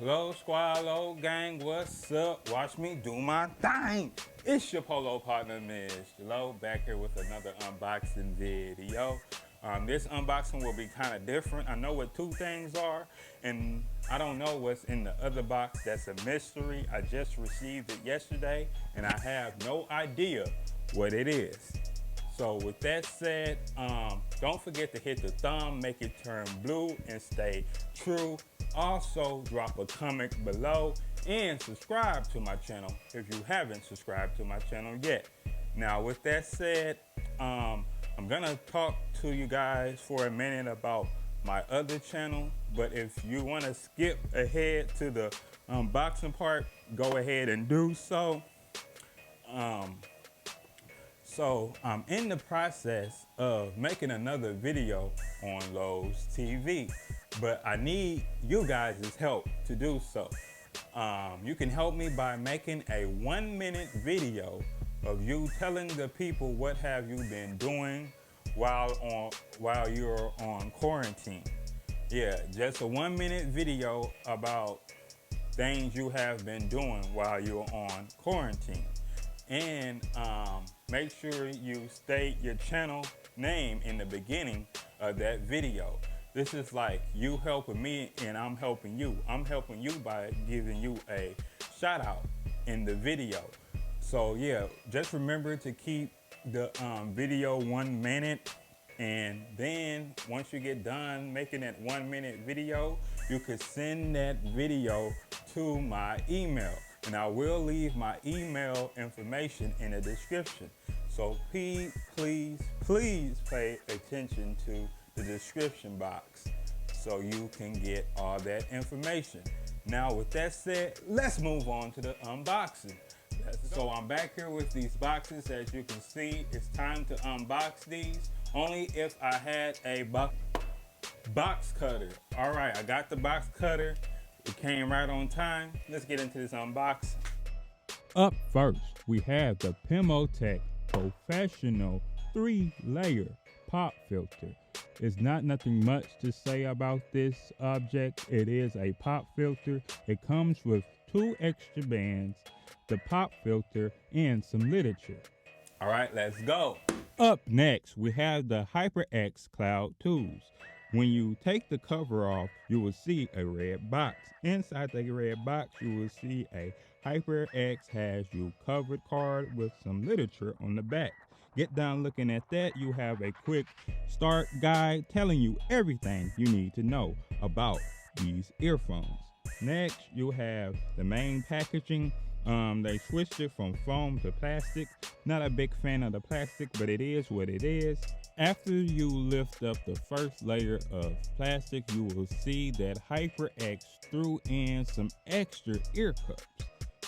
Low squad, low gang, what's up? Watch me do my thing. It's your polo partner, Miss Low, back here with another unboxing video. This unboxing will be kind of different. I know what two things are, and I don't know what's in the other box. That's a mystery. I just received it yesterday, and I have no idea what it is. So with that said, don't forget to hit the thumb, make it turn blue, and stay true. Also, drop a comment below and subscribe to my channel if you haven't subscribed to my channel yet. Now, with that said, I'm gonna talk to you guys for a minute about my other channel, but if you wanna skip ahead to the unboxing part, go ahead and do so. So I'm in the process of making another video on Lowe's TV, but I need you guys' help to do so. You can help me by making a 1-minute video of you telling the people what have you been doing while you're on quarantine. Yeah, just a 1-minute video about things you have been doing while you're on quarantine. And make sure you state your channel name in the beginning of that video. This is like you helping me and I'm helping you. I'm helping you by giving you a shout out in the video. So yeah, just remember to keep the video 1 minute. And then once you get done making that 1-minute video, you could send that video to my email. And I will leave my email information in the description. So please pay attention to the description box so you can get all that information. Now with that said, let's move on to the unboxing. So I'm back here with these boxes. As you can see, it's time to unbox these. Only if I had a box cutter. All right, I got the box cutter. It came right on time. Let's get into this unboxing. Up first, we have the Pimotech Professional 3-layer pop filter. It's not nothing much to say about this object. It is a pop filter. It comes with 2 extra bands, the pop filter, and some literature. All right, let's go. Up next, we have the HyperX Cloud Tools. When you take the cover off, you will see a red box. Inside the red box, you will see a HyperX Has You Covered card with some literature on the back. Get down looking at that, you have a quick start guide telling you everything you need to know about these earphones. Next, you have the main packaging. They switched it from foam to plastic. Not a big fan of the plastic, but it is what it is. After you lift up the first layer of plastic, you will see that HyperX threw in some extra ear cups.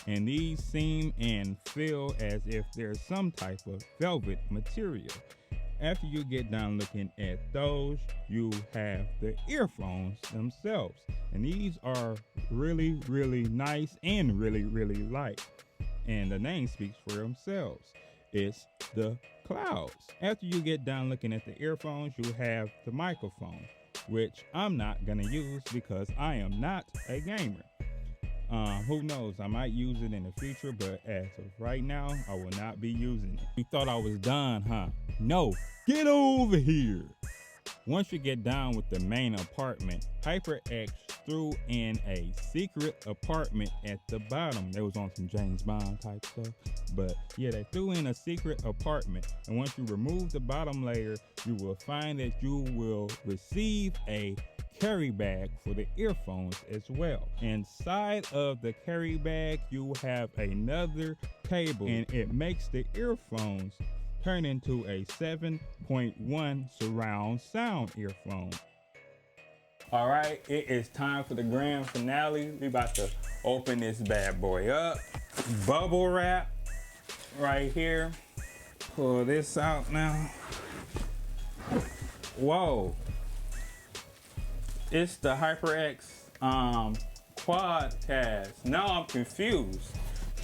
And these seem and feel as if there's some type of velvet material. After you get down looking at those, you have the earphones themselves. And these are really, really nice and really, really light. And the name speaks for themselves. It's the Clouds. After you get down looking at the earphones, you have the microphone, which I'm not gonna use because I am not a gamer. Who knows, I might use it in the future, but as of right now, I will not be using it. You thought I was done, huh? No, get over here. Once you get down with the main apartment, HyperX threw in a secret apartment at the bottom. They was on some James Bond type stuff, but yeah, they threw in a secret apartment. And once you remove the bottom layer, you will find that you will receive a carry bag for the earphones as well. Inside of the carry bag, you have another cable, and it makes the earphones turn into a 7.1 surround sound earphone. All right, it is time for the grand finale. We about to open this bad boy up. Bubble wrap right here. Pull this out now. Whoa. It's the HyperX Quadcast. Now I'm confused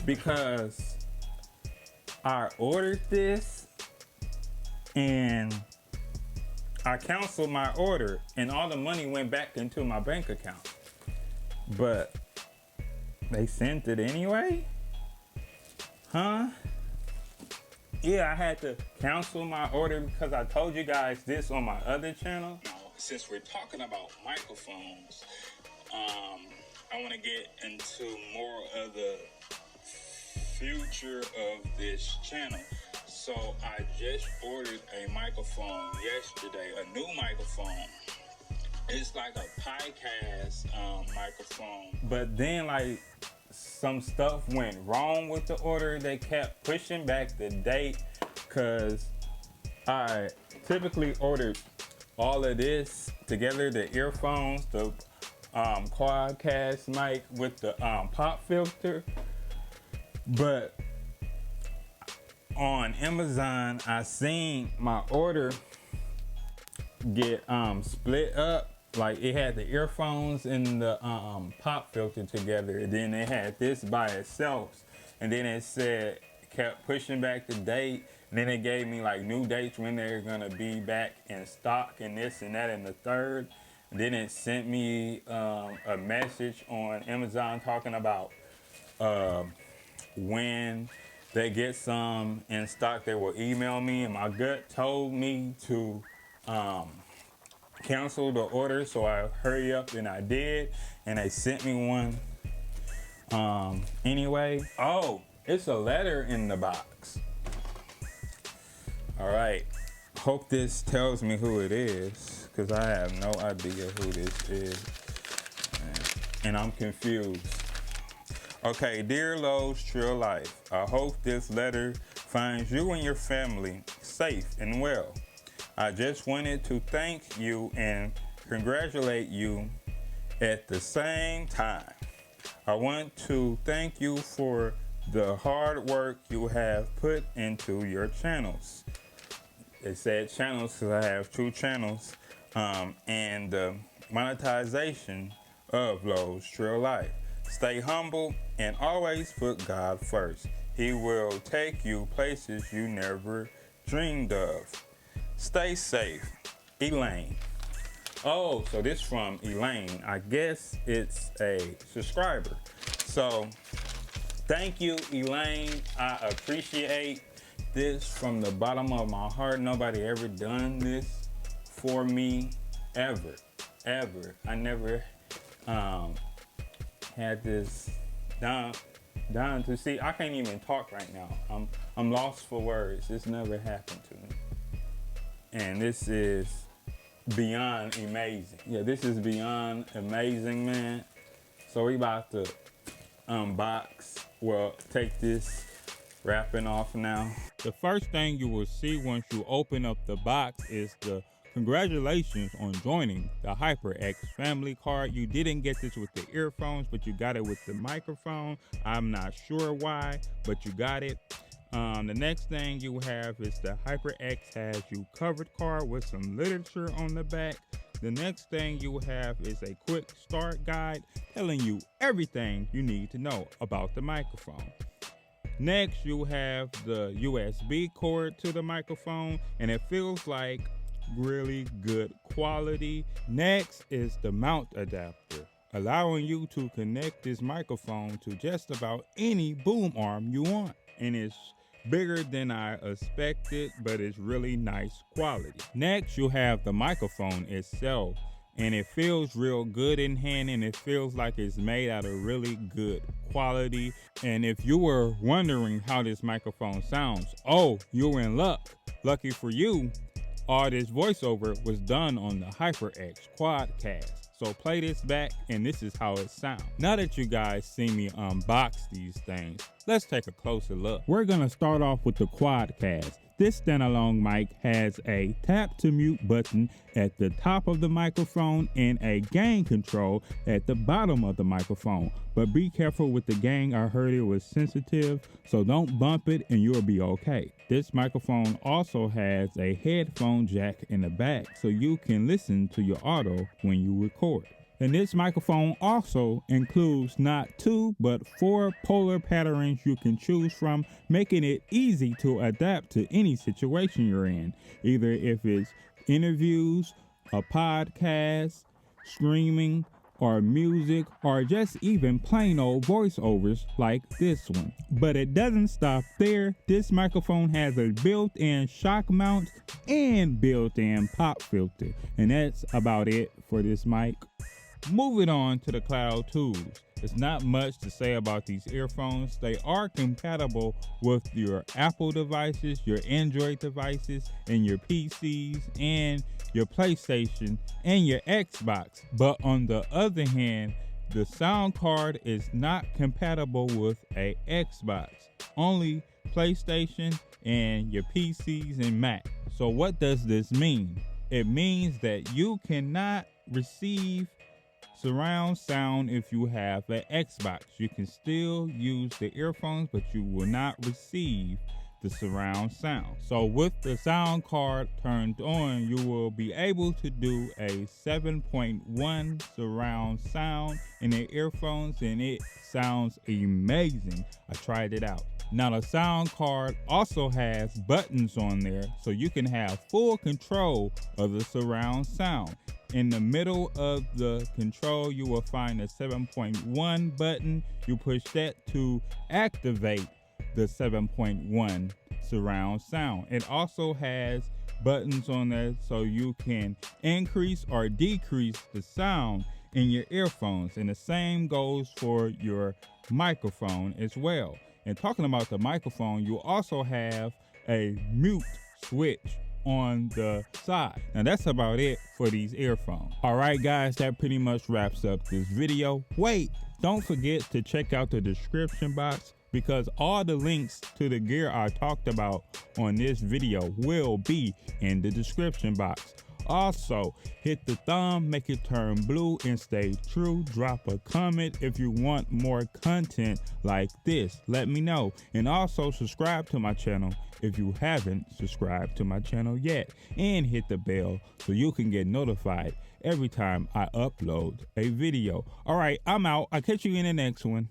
because I ordered this and I canceled my order and all the money went back into my bank account. But They sent it anyway? Huh? Yeah, I had to cancel my order because I told you guys this on my other channel. Now, since we're talking about microphones, I want to get into more of the future of this channel. So I just ordered a microphone yesterday, a new microphone. It's like a podcast microphone. But then like some stuff went wrong with the order. They kept pushing back the date because I typically ordered all of this together, the earphones, the quadcast mic with the pop filter. But on Amazon, I seen my order get split up. Like it had the earphones and the pop filter together, and then it had this by itself, and then it said, kept pushing back the date, and then it gave me like new dates when they're gonna be back in stock and this and that and the third. And then it sent me a message on Amazon talking about when they get some in stock, they will email me, and my gut told me to cancel the order, so I hurry up and I did, and they sent me one anyway. Oh, it's a letter in the box. All right, hope this tells me who it is, because I have no idea who this is, and I'm confused. Okay, dear Lowe's Trill Life, I hope this letter finds you and your family safe and well. I just wanted to thank you and congratulate you at the same time. I want to thank you for the hard work you have put into your channels. It said channels because I have 2 channels, and the monetization of Lowe's Trill Life. Stay humble and always put God first. He will take you places you never dreamed of. Stay safe. Elaine. Oh, so this from Elaine. I guess it's a subscriber. So thank you, Elaine. I appreciate this from the bottom of my heart. Nobody ever done this for me ever. I never had this done to see. I can't even talk right now. I'm lost for words. This never happened to me. And this is beyond amazing. Yeah, this is beyond amazing, man. So we about to unbox, well, take this wrapping off now. The first thing you will see once you open up the box is the congratulations on joining the HyperX family card. You didn't get this with the earphones, but you got it with the microphone. I'm not sure why, but you got it. The next thing you have is the HyperX Has You Covered card with some literature on the back. The next thing you have is a quick start guide telling you everything you need to know about the microphone. Next, you have the USB cord to the microphone, and it feels like really good quality. Next is the mount adapter, allowing you to connect this microphone to just about any boom arm you want. And it's bigger than I expected, but it's really nice quality. Next, you have the microphone itself, and it feels real good in hand, and it feels like it's made out of really good quality. And if you were wondering how this microphone sounds, oh, you're in luck. Lucky for you, all this voiceover was done on the HyperX Quadcast. So play this back, and this is how it sounds. Now that you guys see me unbox these things, let's take a closer look. We're gonna start off with the Quadcast. This standalone mic has a tap to mute button at the top of the microphone and a gain control at the bottom of the microphone. But be careful with the gain. I heard it was sensitive, so don't bump it and you'll be okay. This microphone also has a headphone jack in the back, so you can listen to your audio when you record. And this microphone also includes not 2, but 4 polar patterns you can choose from, making it easy to adapt to any situation you're in, either if it's interviews, a podcast, streaming, or music or just even plain old voiceovers like this one. But it doesn't stop there. This microphone has a built-in shock mount and built-in pop filter, and that's about it for this mic. Moving on to the cloud tools. It's not much to say about these earphones. They are compatible with your Apple devices, your Android devices, and your PCs, and your PlayStation, and your Xbox. But on the other hand, the sound card is not compatible with a Xbox. Only PlayStation and your PCs and Mac. So what does this mean? It means that you cannot receive surround sound if you have an Xbox. You can still use the earphones, but you will not receive the surround sound. So with the sound card turned on, you will be able to do a 7.1 surround sound in the earphones, and it sounds amazing. I tried it out. Now the sound card also has buttons on there, so you can have full control of the surround sound. In the middle of the control, you will find a 7.1 button. You push that to activate the 7.1 surround sound. It also has buttons on there so you can increase or decrease the sound in your earphones. And the same goes for your microphone as well. And talking about the microphone, you also have a mute switch on the side. Now that's about it for these earphones. All right guys, that pretty much wraps up this video. Wait, don't forget to check out the description box, because all the links to the gear I talked about on this video will be in the description box. Also, hit the thumb, make it turn blue, and stay true. Drop a comment if you want more content like this. Let me know. And also subscribe to my channel if you haven't subscribed to my channel yet. And hit the bell so you can get notified every time I upload a video. All right, I'm out. I'll catch you in the next one.